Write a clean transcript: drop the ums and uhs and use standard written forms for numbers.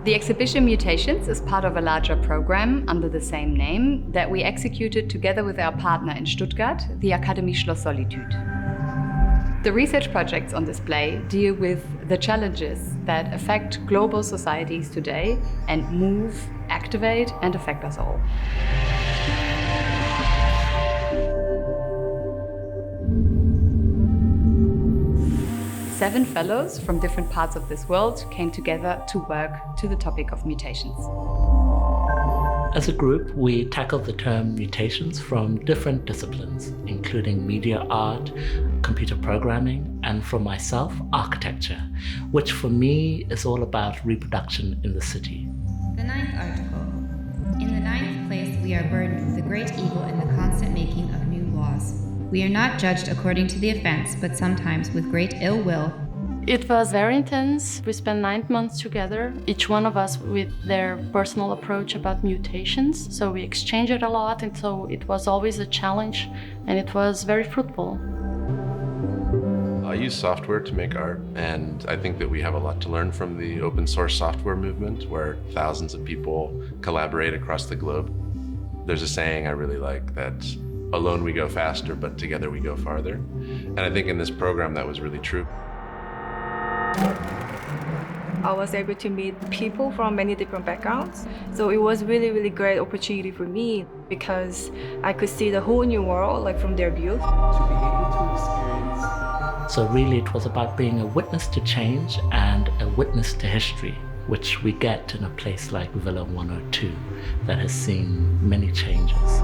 The exhibition Mutations is part of a larger program under the same name that we executed together with our partner in Stuttgart, the Akademie Schloss Solitude. The research projects on display deal with the challenges that affect global societies today and move, activate, and affect us all. Seven fellows from different parts of this world came together to work to the topic of mutations. As a group, we tackled the term mutations from different disciplines, including media art, computer programming, and for myself, architecture, which for me is all about reproduction in the city. The 9th article. In the 9th place, we are burdened with the great evil in the constant making of new laws. We are not judged according to the offense, but sometimes with great ill will. It was very intense. We spent 9 months together, each one of us with their personal approach about mutations. So we exchanged it a lot, and so it was always a challenge, and it was very fruitful. I use software to make art, and I think that we have a lot to learn from the open source software movement, where thousands of people collaborate across the globe. There's a saying I really like that alone we go faster, but together we go farther. And I think in this program that was really true. I was able to meet people from many different backgrounds. So it was really, really great opportunity for me because I could see the whole new world, like from their view. So really it was about being a witness to change and a witness to history, which we get in a place like Villa 102 that has seen many changes.